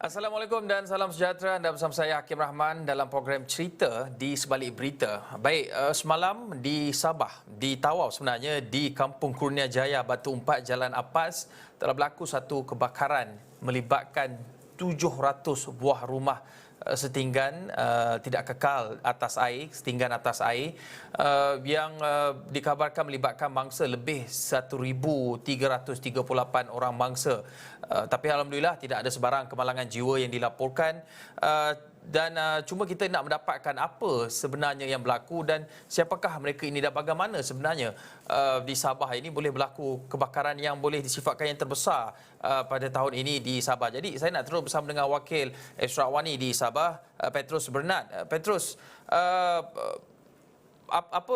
Assalamualaikum dan salam sejahtera. Anda bersama saya Hakim Rahman dalam program Cerita di Sebalik Berita. Baik, semalam di Sabah, di Tawau sebenarnya, di Kampung Kurnia Jaya, Batu Umpat, Jalan Apas, telah berlaku satu kebakaran melibatkan 700 buah rumah setinggan tidak kekal atas air, setinggan atas air yang dikabarkan melibatkan mangsa lebih 1,338 orang mangsa. Tapi alhamdulillah tidak ada sebarang kemalangan jiwa yang dilaporkan. Dan cuma kita nak mendapatkan apa sebenarnya yang berlaku dan siapakah mereka ini dan bagaimana sebenarnya di Sabah ini boleh berlaku kebakaran yang boleh disifatkan yang terbesar pada tahun ini di Sabah. Jadi saya nak terus bersama dengan Wakil Esrawani di Sabah, Petrus Bernard. Petrus, apa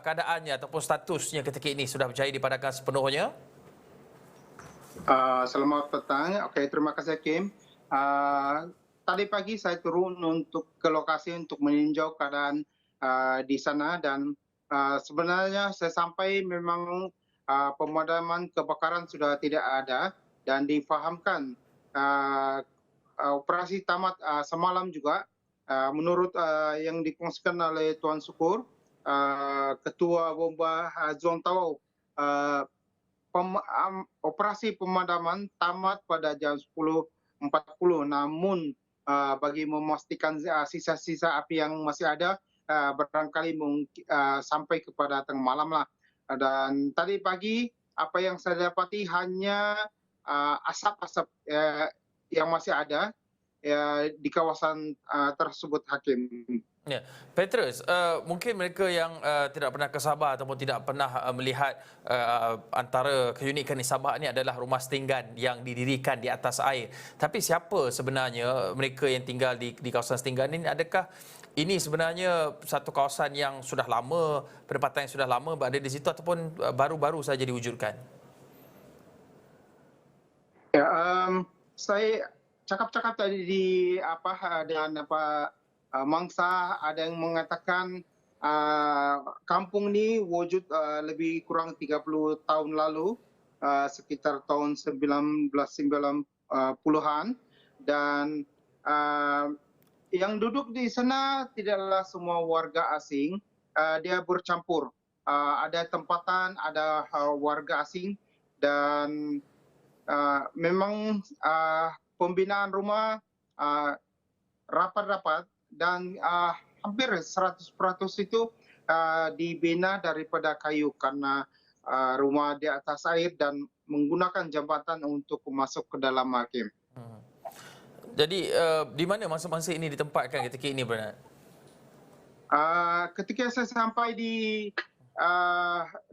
keadaannya ataupun statusnya ketika ini, sudah berjaya dipadamkan sepenuhnya? Selamat petang. Okey, terima kasih Hakim. Tadi pagi saya turun untuk ke lokasi untuk meninjau keadaan di sana dan sebenarnya saya sampai memang pemadaman kebakaran sudah tidak ada dan difahamkan operasi tamat semalam juga. Menurut yang dikongsikan oleh Tuan Sukur, Ketua Bomba Zon Tawau, operasi pemadaman tamat pada jam 10.40, namun bagi memastikan sisa-sisa api yang masih ada barangkali sampai kepada tengah malam lah. Dan tadi pagi apa yang saya dapati hanya asap-asap yang masih ada di kawasan tersebut, Hakim. Ya, Petrus, mungkin mereka yang tidak pernah ke Sabah ataupun tidak pernah melihat antara keunikan di Sabah ini adalah rumah setinggan yang didirikan di atas air. Tapi siapa sebenarnya mereka yang tinggal di kawasan setinggan ini? Adakah ini sebenarnya satu kawasan yang sudah lama, penempatan yang sudah lama berada di situ ataupun baru-baru saja diwujudkan? Ya, saya cakap-cakap tadi dengan mangsa, ada yang mengatakan kampung ini wujud lebih kurang 30 tahun lalu, sekitar tahun 1990-an, dan yang duduk di sana tidaklah semua warga asing, dia bercampur. Ada tempatan, ada warga asing, dan memang pembinaan rumah rapat-rapat dan hampir 100% itu dibina daripada kayu karena rumah di atas air dan menggunakan jambatan untuk masuk ke dalam, Hakim. Jadi di mana mangsa-mangsa ini ditempatkan ketika ini, Bernard? Ketika saya sampai di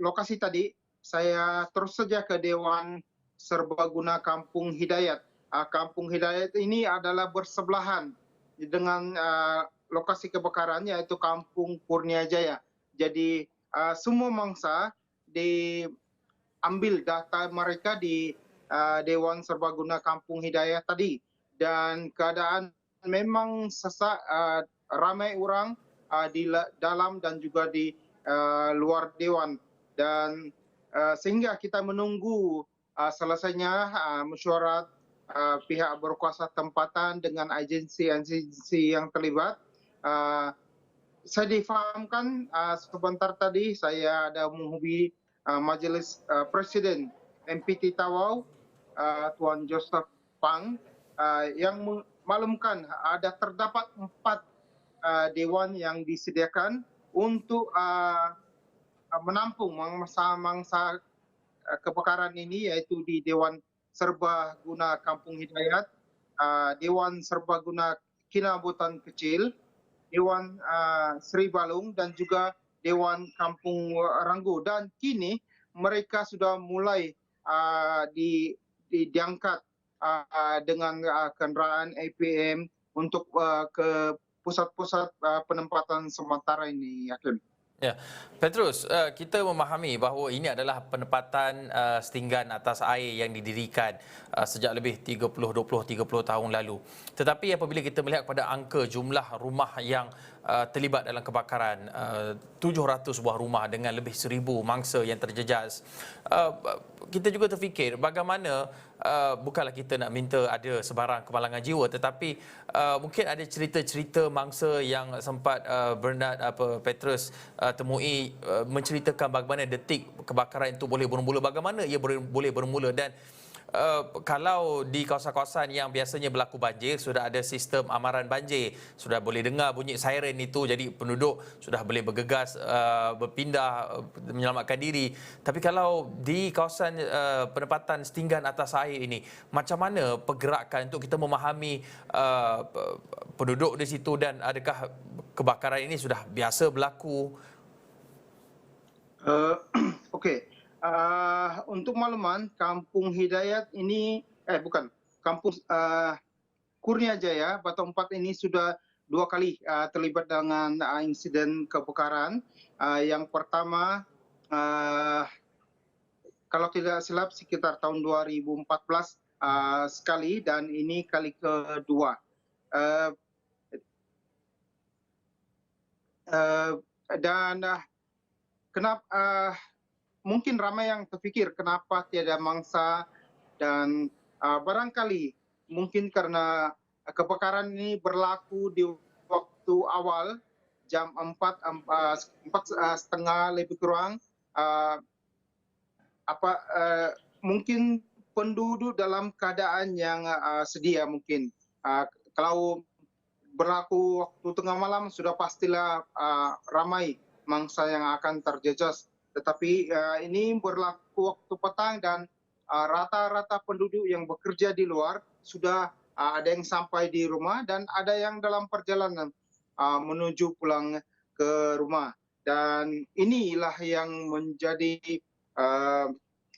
lokasi tadi, saya terus saja ke Dewan Serbaguna Kampung Hidayat. Kampung Hidayat ini adalah bersebelahan dengan lokasi kebakaran, yaitu Kampung Kurnia Jaya. Jadi semua mangsa diambil data mereka di Dewan Serbaguna Kampung Hidayat tadi, dan keadaan memang sesak, ramai orang di dalam dan juga di luar dewan, dan sehingga kita menunggu selesainya mesyuarat pihak berkuasa tempatan dengan agensi-agensi yang terlibat. Saya difahamkan sebentar tadi saya ada menghubungi Majlis Presiden MPT Tawau, Tuan Joseph Pang, yang memaklumkan ada terdapat 4 dewan yang disediakan untuk menampung mangsa-mangsa kebakaran ini, yaitu di Dewan Serbaguna Kampung Hidayat, Dewan Serbaguna Kinabutan Kecil, Dewan Sri Balung, dan juga Dewan Kampung Ranggu. Dan kini mereka sudah mulai diangkat dengan kenderaan APM untuk ke pusat-pusat penempatan sementara ini, Hakim. Ya, Petrus, kita memahami bahawa ini adalah penempatan setinggan atas air yang didirikan sejak lebih 30 tahun lalu. Tetapi apabila kita melihat pada angka jumlah rumah yang terlibat dalam kebakaran, 700 buah rumah dengan lebih 1,000 mangsa yang terjejas, kita juga terfikir bagaimana bukanlah kita nak minta ada sebarang kemalangan jiwa, tetapi mungkin ada cerita-cerita mangsa yang sempat Bernard Petrus temui, menceritakan bagaimana detik kebakaran itu boleh bermula, bagaimana ia boleh bermula, dan kalau di kawasan-kawasan yang biasanya berlaku banjir, sudah ada sistem amaran banjir, sudah boleh dengar bunyi siren itu, jadi penduduk sudah boleh bergegas berpindah, menyelamatkan diri. Tapi kalau di kawasan penempatan setinggan atas air ini, macam mana pergerakan untuk kita memahami penduduk di situ, dan adakah kebakaran ini sudah biasa berlaku? Okey. Untuk makluman, Kampung Hidayat ini, bukan, Kampung Kurnia Jaya, Batu 4 ini sudah 2 kali terlibat dengan insiden kebakaran. Yang pertama, kalau tidak silap sekitar tahun 2014 sekali, dan ini kali kedua. Dan kenapa mungkin ramai yang terfikir kenapa tiada mangsa, dan barangkali mungkin karena kebakaran ini berlaku di waktu awal jam 4.30 lebih kurang. Mungkin penduduk dalam keadaan yang sedia mungkin. Kalau berlaku waktu tengah malam sudah pastilah ramai mangsa yang akan terjejas. Tetapi ini berlaku waktu petang, dan rata-rata penduduk yang bekerja di luar sudah ada yang sampai di rumah, dan ada yang dalam perjalanan menuju pulang ke rumah. Dan inilah yang menjadi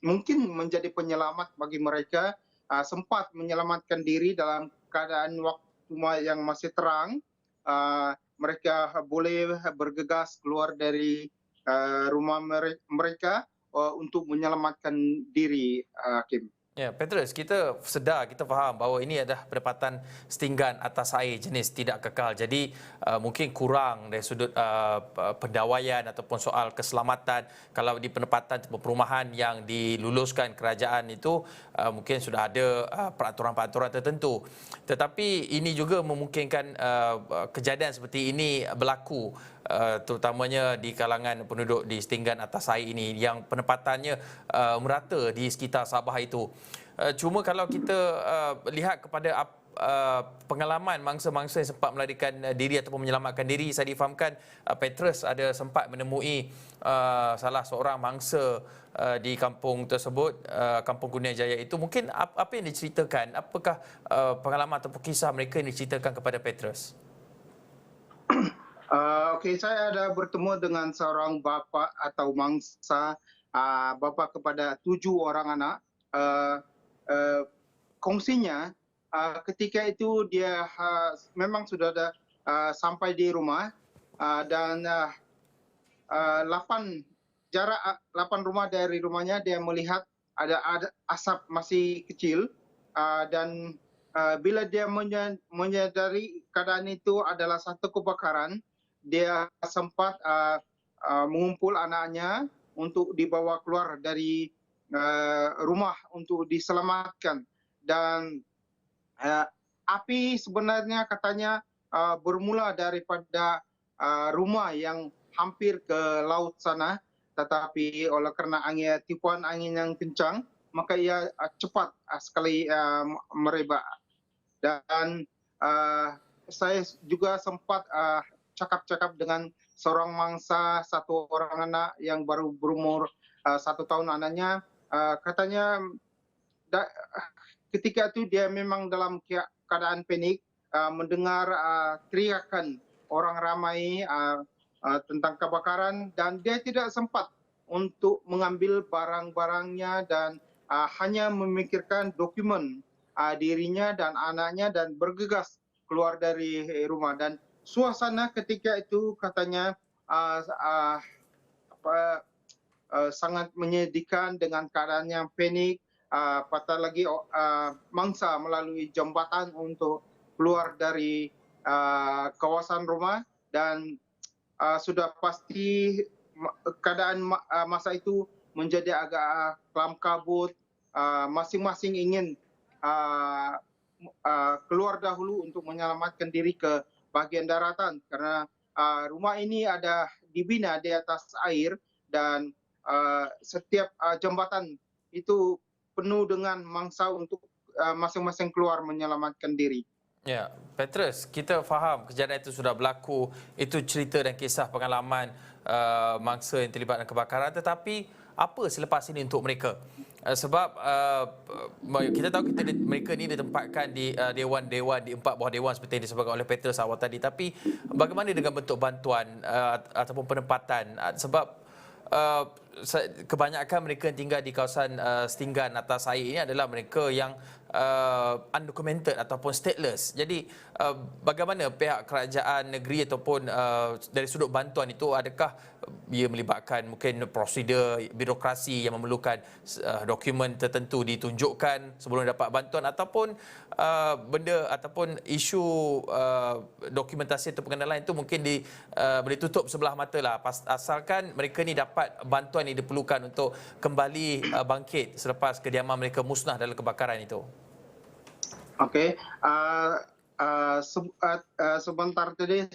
mungkin menjadi penyelamat bagi mereka, sempat menyelamatkan diri dalam keadaan waktu yang masih terang. Mereka boleh bergegas keluar dari rumah mereka untuk menyelamatkan diri, Hakim. Ya, Petrus, kita sedar, kita faham bahawa ini adalah penempatan setinggan atas air jenis tidak kekal. Jadi mungkin kurang dari sudut pendawaian ataupun soal keselamatan. Kalau di penempatan perumahan yang diluluskan kerajaan itu mungkin sudah ada peraturan-peraturan tertentu. Tetapi ini juga memungkinkan kejadian seperti ini berlaku, terutamanya di kalangan penduduk di setinggan atas air ini yang penempatannya merata di sekitar Sabah itu. Cuma kalau kita lihat kepada pengalaman mangsa-mangsa yang sempat melarikan diri ataupun menyelamatkan diri, saya difahamkan Petrus ada sempat menemui salah seorang mangsa di kampung tersebut, Kampung Kurnia Jaya itu. Mungkin apa yang diceritakan, apakah pengalaman ataupun kisah mereka yang diceritakan kepada Petrus? Okey, saya ada bertemu dengan seorang bapa atau mangsa, bapa kepada 7 orang anak. Kongsinya, ketika itu dia memang sudah ada sampai di rumah, dan 8 rumah dari rumahnya dia melihat ada asap masih kecil, dan bila dia menyadari keadaan itu adalah satu kebakaran, dia sempat mengumpul anaknya untuk dibawa keluar dari rumah untuk diselamatkan. Dan api sebenarnya katanya bermula daripada rumah yang hampir ke laut sana, tetapi oleh kerana tipuan angin yang kencang, maka ia cepat sekali merebak. Dan saya juga sempat cakap-cakap dengan seorang mangsa, 1 orang anak yang baru berumur 1 tahun anaknya. Katanya ketika itu dia memang dalam keadaan panik, mendengar teriakan orang ramai tentang kebakaran, dan dia tidak sempat untuk mengambil barang-barangnya, dan hanya memikirkan dokumen dirinya dan anaknya, dan bergegas keluar dari rumah. Dan suasana ketika itu katanya sangat menyedihkan dengan keadaan yang panik. Patah lagi mangsa melalui jambatan untuk keluar dari kawasan rumah, dan sudah pasti keadaan masa itu menjadi agak kelam kabut, masing-masing ingin uh, keluar dahulu untuk menyelamatkan diri ke bagian daratan karena rumah ini ada dibina di atas air dan setiap jembatan itu penuh dengan mangsa untuk masing-masing keluar menyelamatkan diri. Ya, Petrus, kita faham kejadian itu sudah berlaku. Itu cerita dan kisah pengalaman mangsa yang terlibat dalam kebakaran. Tetapi apa selepas ini untuk mereka? Sebab kita tahu mereka ni ditempatkan di dewan-dewan, di 4 buah dewan seperti yang disebutkan oleh Petrus awal tadi. Tapi bagaimana dengan bentuk bantuan ataupun penempatan? Sebab kebanyakan mereka yang tinggal di kawasan setinggan atas air ini adalah mereka yang undocumented ataupun stateless. Jadi bagaimana pihak kerajaan negeri ataupun dari sudut bantuan itu, adakah ia melibatkan mungkin prosedur birokrasi yang memerlukan dokumen tertentu ditunjukkan sebelum dapat bantuan, ataupun benda ataupun isu dokumentasi atau pengenalan itu mungkin boleh tutup sebelah mata lah, asalkan mereka ni dapat bantuan yang diperlukan untuk kembali bangkit selepas kediaman mereka musnah dalam kebakaran itu. Okey, sebentar tadi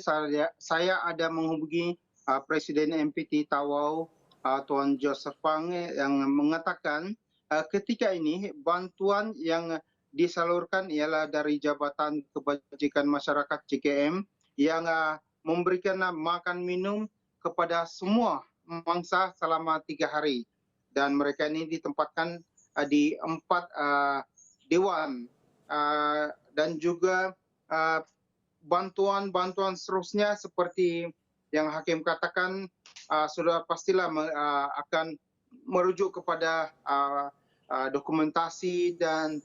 saya ada menghubungi Presiden MPT Tawau Tuan Joseph Fang yang mengatakan ketika ini bantuan yang disalurkan ialah dari Jabatan Kebajikan Masyarakat JKM yang memberikan makan minum kepada semua mangsa selama 3 hari, dan mereka ini ditempatkan di 4 dewan. Dan juga bantuan-bantuan seterusnya seperti yang Hakim katakan sudah pastilah akan merujuk kepada dokumentasi dan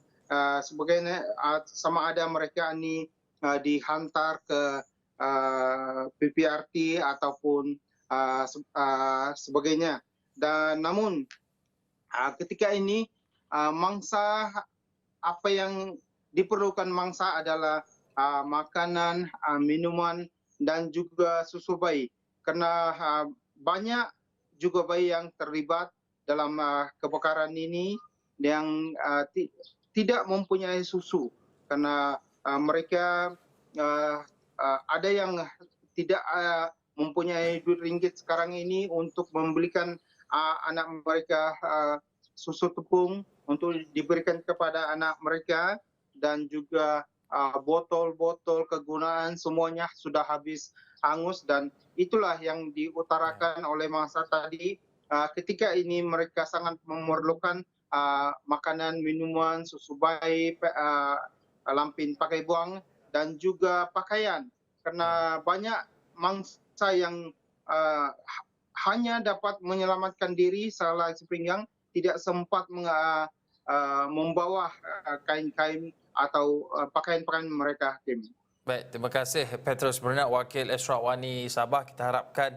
sebagainya, sama ada mereka ini dihantar ke PPRT ataupun sebagainya. Dan namun ketika ini mangsa apa yang diperlukan mangsa adalah makanan, minuman dan juga susu bayi. Karena banyak juga bayi yang terlibat dalam kebakaran ini yang tidak mempunyai susu. Karena mereka ada yang tidak mempunyai duit ringgit sekarang ini untuk membelikan anak mereka susu tepung untuk diberikan kepada anak mereka, dan juga botol-botol kegunaan semuanya sudah habis hangus, dan itulah yang diutarakan oleh mangsa tadi. Ketika ini mereka sangat memerlukan makanan, minuman, susu bayi, lampin pakai buang dan juga pakaian, karena banyak mangsa yang hanya dapat menyelamatkan diri salah sepinggang, tidak sempat membawa kain-kain atau pakaian-pakaian mereka. Baik, terima kasih Petrus Bernard, Wakil Ashraf Wani Sabah. Kita harapkan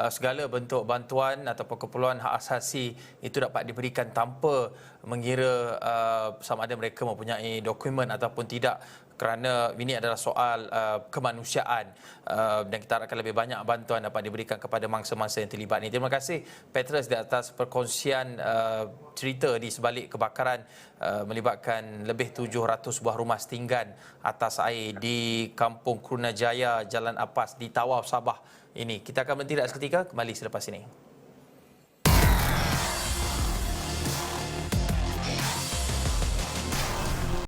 segala bentuk bantuan ataupun keperluan hak asasi itu dapat diberikan tanpa mengira sama ada mereka mempunyai dokumen ataupun tidak, kerana ini adalah soal kemanusiaan dan kita harapkan lebih banyak bantuan dapat diberikan kepada mangsa-mangsa yang terlibat ini. Terima kasih Petrus di atas perkongsian cerita di sebalik kebakaran melibatkan lebih 700 buah rumah setinggan atas air di Kampung Kurnia Jaya, Jalan Apas di Tawau, Sabah ini. Kita akan berhenti seketika, kembali selepas ini.